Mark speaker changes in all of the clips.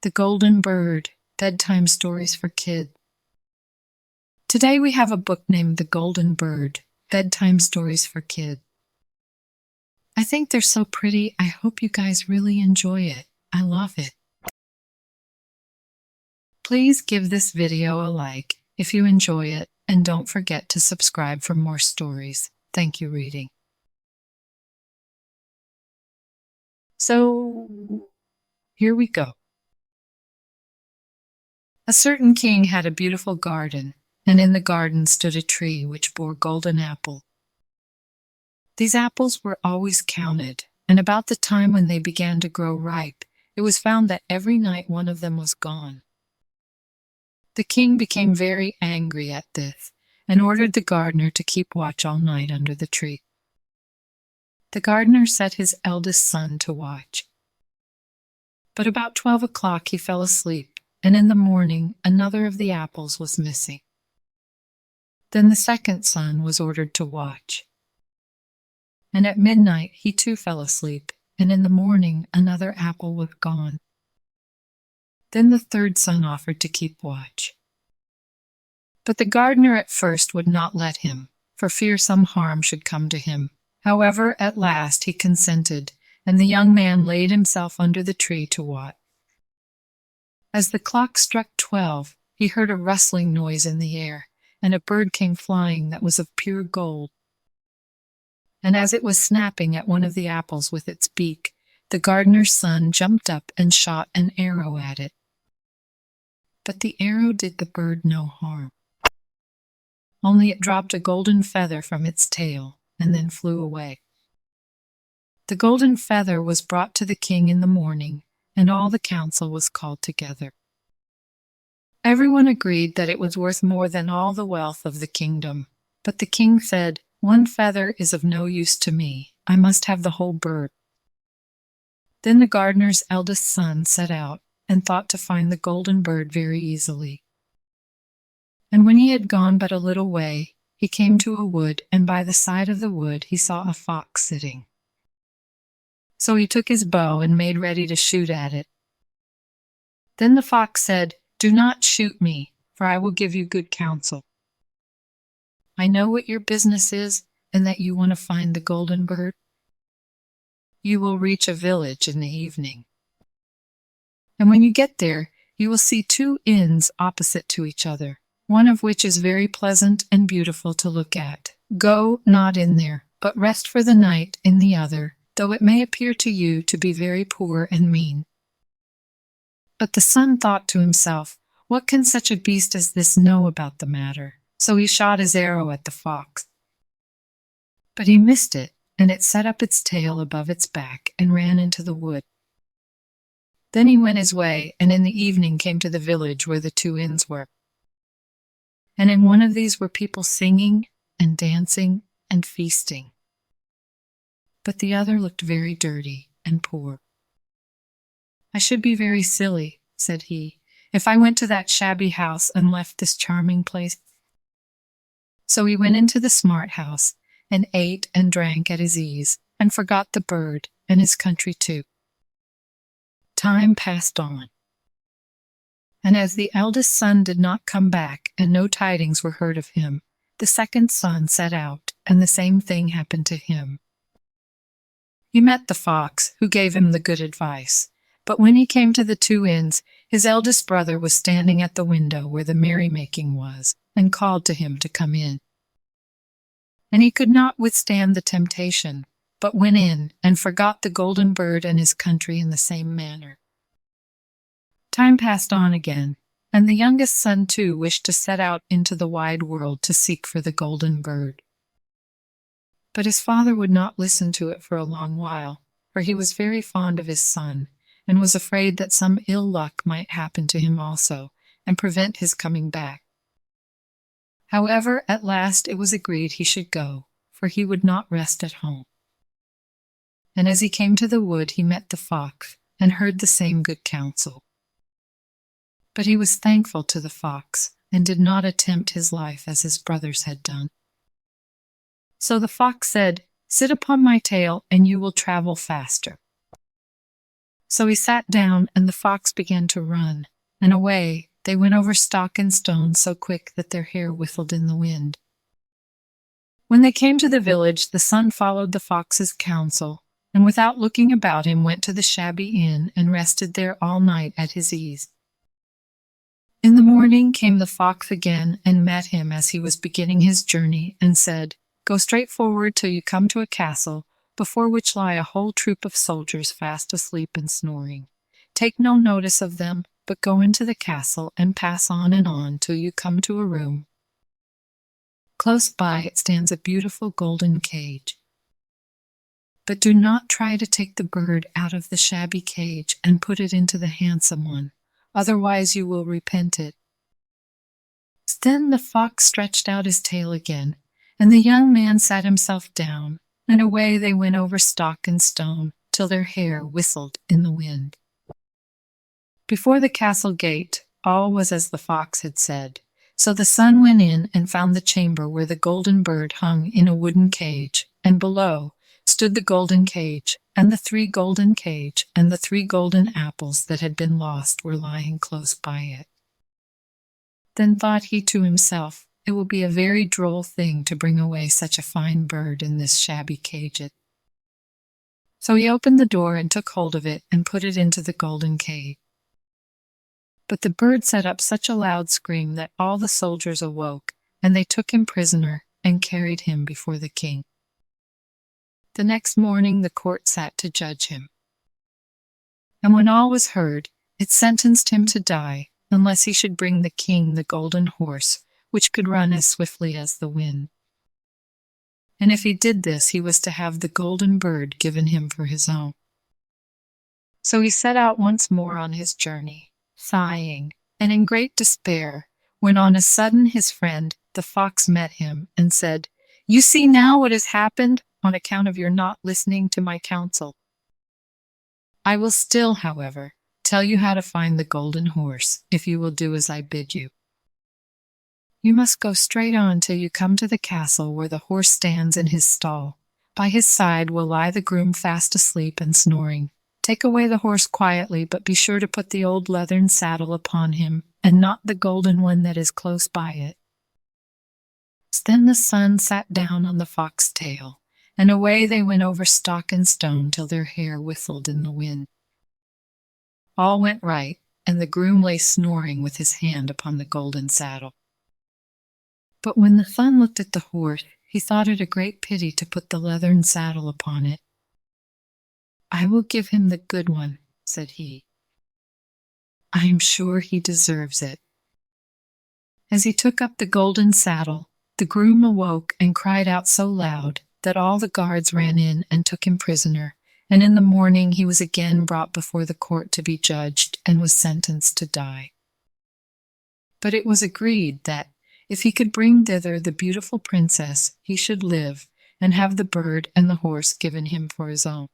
Speaker 1: The Golden Bird, Bedtime Stories for Kids. Today we have a book named The Golden Bird, Bedtime Stories for Kids. I think they're so pretty. I hope you guys really enjoy it. I love it. Please give this video a like if you enjoy it, and don't forget to subscribe for more stories. Thank you, reading. So, here we go. A certain king had a beautiful garden, and in the garden stood a tree which bore golden apples. These apples were always counted, and about the time when they began to grow ripe, it was found that every night one of them was gone. The king became very angry at this, and ordered the gardener to keep watch all night under the tree. The gardener set his eldest son to watch. But about 12 o'clock he fell asleep, and in the morning another of the apples was missing. Then the second son was ordered to watch. And at midnight he too fell asleep, and in the morning another apple was gone. Then the third son offered to keep watch. But the gardener at first would not let him, for fear some harm should come to him. However, at last he consented, and the young man laid himself under the tree to watch. As the clock struck 12, he heard a rustling noise in the air, and a bird came flying that was of pure gold. And as it was snapping at one of the apples with its beak, the gardener's son jumped up and shot an arrow at it. But the arrow did the bird no harm. Only it dropped a golden feather from its tail, and then flew away. The golden feather was brought to the king in the morning, and all the council was called together. Everyone agreed that it was worth more than all the wealth of the kingdom, but the king said, "One feather is of no use to me. I must have the whole bird." Then the gardener's eldest son set out, and thought to find the golden bird very easily. And when he had gone but a little way, he came to a wood, and by the side of the wood he saw a fox sitting. So he took his bow and made ready to shoot at it. Then the fox said, "Do not shoot me, for I will give you good counsel. I know what your business is, and that you want to find the golden bird. You will reach a village in the evening. And when you get there, you will see two inns opposite to each other, one of which is very pleasant and beautiful to look at. Go not in there, but rest for the night in the other, though it may appear to you to be very poor and mean." But the son thought to himself, "What can such a beast as this know about the matter?" So he shot his arrow at the fox. But he missed it, and it set up its tail above its back and ran into the wood. Then he went his way, and in the evening came to the village where the two inns were. And in one of these were people singing and dancing and feasting. But the other looked very dirty and poor. "I should be very silly," said he, "if I went to that shabby house and left this charming place." So he went into the smart house, and ate and drank at his ease, and forgot the bird and his country too. Time passed on. And as the eldest son did not come back, and no tidings were heard of him, the second son set out, and the same thing happened to him. He met the fox, who gave him the good advice. But when he came to the two inns, his eldest brother was standing at the window where the merrymaking was, and called to him to come in. And he could not withstand the temptation, but went in, and forgot the golden bird and his country in the same manner. Time passed on again, and the youngest son too wished to set out into the wide world to seek for the golden bird. But his father would not listen to it for a long while, for he was very fond of his son, and was afraid that some ill luck might happen to him also, and prevent his coming back. However, at last it was agreed he should go, for he would not rest at home. And as he came to the wood, he met the fox, and heard the same good counsel. But he was thankful to the fox, and did not attempt his life as his brothers had done. So the fox said, "Sit upon my tail, and you will travel faster." So he sat down, and the fox began to run, and away they went over stock and stone so quick that their hair whistled in the wind. When they came to the village, the son followed the fox's counsel, and without looking about him went to the shabby inn and rested there all night at his ease. In the morning came the fox again and met him as he was beginning his journey, and said, "Go straight forward till you come to a castle, before which lie a whole troop of soldiers fast asleep and snoring. Take no notice of them, but go into the castle and pass on and on till you come to a room. Close by it stands a beautiful golden cage. But do not try to take the bird out of the shabby cage and put it into the handsome one, otherwise you will repent it." Then the fox stretched out his tail again, and the young man sat himself down, and away they went over stock and stone till their hair whistled in the wind. Before the castle gate all was as the fox had said. So the son went in and found the chamber where the golden bird hung in a wooden cage, and below stood the golden cage, and the 3 golden cage, and the 3 golden apples that had been lost were lying close by it. Then thought he to himself, "It will be a very droll thing to bring away such a fine bird in this shabby cage." So he opened the door and took hold of it and put it into the golden cage. But the bird set up such a loud scream that all the soldiers awoke, and they took him prisoner and carried him before the king. The next morning the court sat to judge him. And when all was heard, it sentenced him to die, unless he should bring the king the golden horse, which could run as swiftly as the wind. And if he did this, he was to have the golden bird given him for his own. So he set out once more on his journey, sighing, and in great despair, when on a sudden his friend, the fox, met him and said, "You see now what has happened on account of your not listening to my counsel. I will still, however, tell you how to find the golden horse, if you will do as I bid you. You must go straight on till you come to the castle where the horse stands in his stall. By his side will lie the groom fast asleep and snoring. Take away the horse quietly, but be sure to put the old leathern saddle upon him, and not the golden one that is close by it." Then the son sat down on the fox's tail, and away they went over stock and stone till their hair whistled in the wind. All went right, and the groom lay snoring with his hand upon the golden saddle. But when the son looked at the horse, he thought it a great pity to put the leathern saddle upon it. "I will give him the good one," said he. "I am sure he deserves it." As he took up the golden saddle, the groom awoke and cried out so loud that all the guards ran in and took him prisoner, and in the morning he was again brought before the court to be judged and was sentenced to die. But it was agreed that, if he could bring thither the beautiful princess, he should live, and have the bird and the horse given him for his own.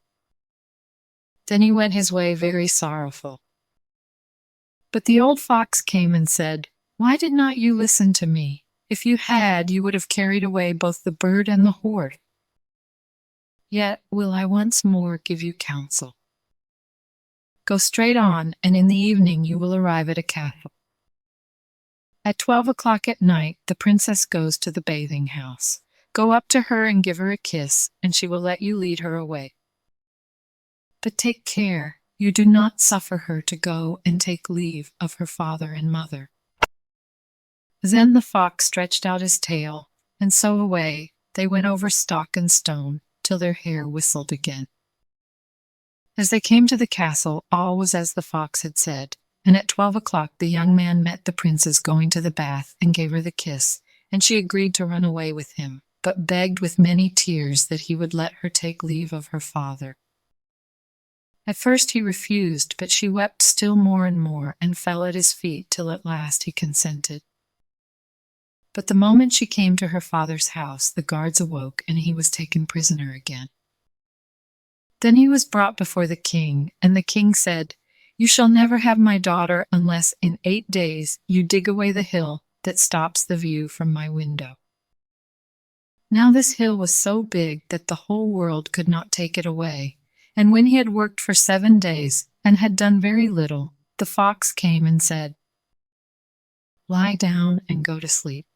Speaker 1: Then he went his way very sorrowful. But the old fox came and said, "Why did not you listen to me? If you had, you would have carried away both the bird and the horse. Yet will I once more give you counsel. Go straight on, and in the evening you will arrive at a castle. At 12 o'clock at night the princess goes to the bathing house. Go up to her and give her a kiss, and she will let you lead her away. But take care you do not suffer her to go and take leave of her father and mother." Then the fox stretched out his tail, and so away they went over stock and stone till their hair whistled again. As they came to the castle, all was as the fox had said, and at 12 o'clock the young man met the princess going to the bath and gave her the kiss, and she agreed to run away with him, but begged with many tears that he would let her take leave of her father. At first he refused, but she wept still more and more, and fell at his feet till at last he consented. But the moment she came to her father's house, the guards awoke, and he was taken prisoner again. Then he was brought before the king, and the king said, "You shall never have my daughter unless in 8 days you dig away the hill that stops the view from my window." Now this hill was so big that the whole world could not take it away, And when he had worked for 7 days, and had done very little, the fox came and said, "Lie down and go to sleep.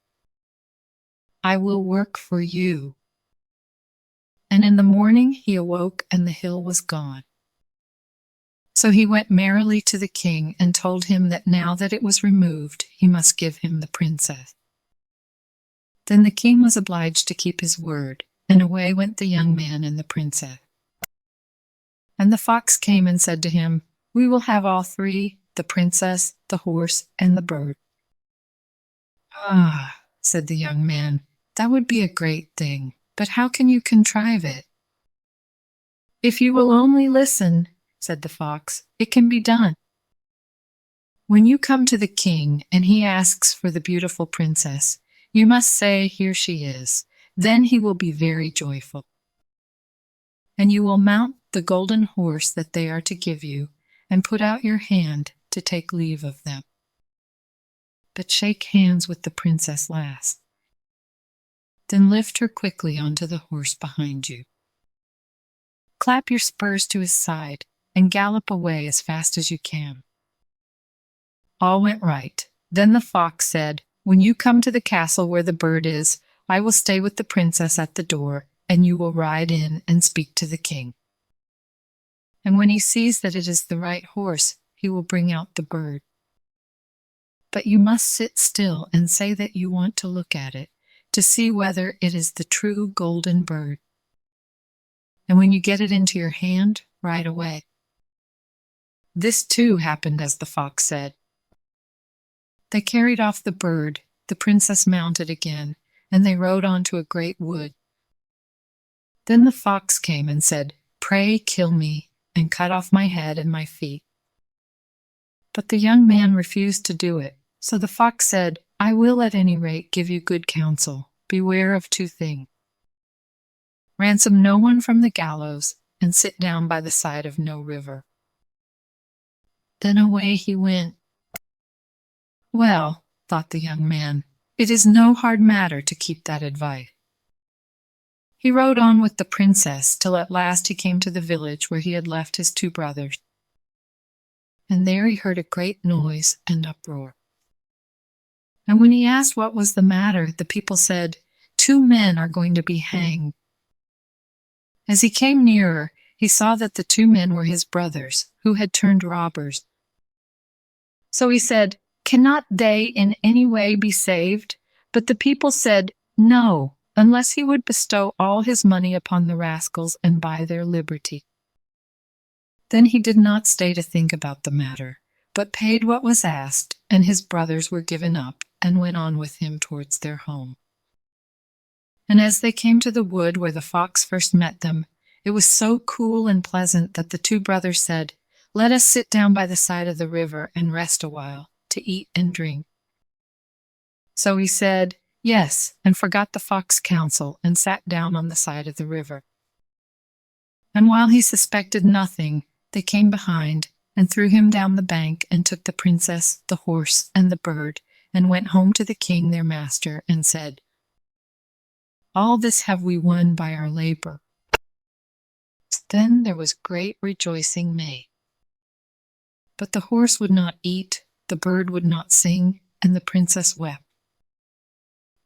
Speaker 1: I will work for you." And in the morning he awoke, and the hill was gone. So he went merrily to the king, and told him that now that it was removed, he must give him the princess. Then the king was obliged to keep his word, and away went the young man and the princess. And the fox came and said to him, "We will have all three, the princess, the horse, and the bird." "Ah," said the young man, "that would be a great thing, but how can you contrive it?" "If you will only listen," said the fox, "it can be done. When you come to the king and he asks for the beautiful princess, you must say, 'Here she is.' Then he will be very joyful. And you will mount the golden horse that they are to give you, and put out your hand to take leave of them. But shake hands with the princess last. Then lift her quickly onto the horse behind you. Clap your spurs to his side, and gallop away as fast as you can." All went right. Then the fox said, "When you come to the castle where the bird is, I will stay with the princess at the door, and you will ride in and speak to the king. And when he sees that it is the right horse, he will bring out the bird. But you must sit still and say that you want to look at it, to see whether it is the true golden bird. And when you get it into your hand, ride away." This too happened as the fox said. They carried off the bird, the princess mounted again, and they rode on to a great wood. Then the fox came and said, "Pray kill me, and cut off my head and my feet." But the young man refused to do it. So the fox said, "I will at any rate give you good counsel. Beware of 2 things. Ransom no one from the gallows, and sit down by the side of no river." Then away he went. "Well," thought the young man, "it is no hard matter to keep that advice." He rode on with the princess till at last he came to the village where he had left his 2 brothers. And there he heard a great noise and uproar. And when he asked what was the matter, the people said, "2 men are going to be hanged." As he came nearer, he saw that the 2 men were his brothers, who had turned robbers. So he said, "Cannot they in any way be saved?" But the people said, "No, unless he would bestow all his money upon the rascals and buy their liberty." Then he did not stay to think about the matter, but paid what was asked, and his brothers were given up, and went on with him towards their home. And as they came to the wood where the fox first met them, it was so cool and pleasant that the 2 brothers said, "Let us sit down by the side of the river and rest a while, to eat and drink." So he said, "Yes," and forgot the fox's counsel, and sat down on the side of the river. And while he suspected nothing, they came behind, and threw him down the bank, and took the princess, the horse, and the bird, and went home to the king their master, and said, "All this have we won by our labor." Then there was great rejoicing made. But the horse would not eat, the bird would not sing, and the princess wept.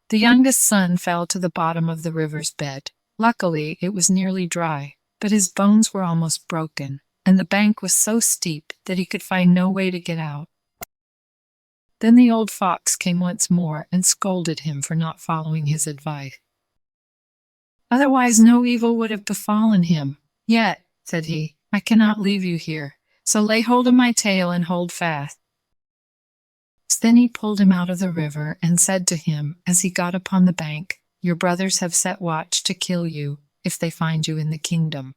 Speaker 1: The youngest son fell to the bottom of the river's bed. Luckily, it was nearly dry, but his bones were almost broken, and the bank was so steep that he could find no way to get out. Then the old fox came once more and scolded him for not following his advice. Otherwise no evil would have befallen him. "Yet," said he, "I cannot leave you here, so lay hold of my tail and hold fast." Then he pulled him out of the river, and said to him, as he got upon the bank, "Your brothers have set watch to kill you, if they find you in the kingdom."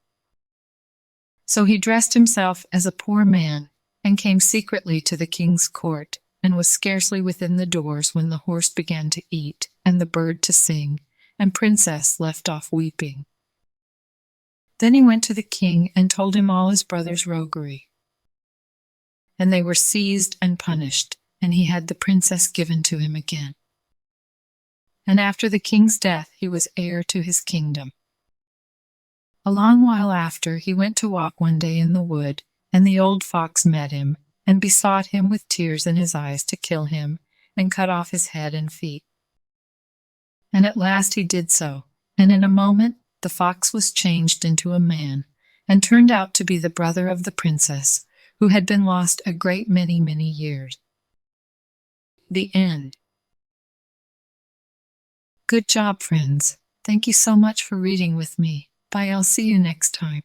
Speaker 1: So he dressed himself as a poor man, and came secretly to the king's court, and was scarcely within the doors when the horse began to eat, and the bird to sing, and princess left off weeping. Then he went to the king and told him all his brother's roguery. And they were seized and punished, and he had the princess given to him again. And after the king's death he was heir to his kingdom. A long while after, he went to walk one day in the wood, and the old fox met him, and besought him with tears in his eyes to kill him, and cut off his head and feet. And at last he did so, and in a moment the fox was changed into a man, and turned out to be the brother of the princess, who had been lost a great many years. The end. Good job, friends. Thank you so much for reading with me. Bye, I'll see you next time.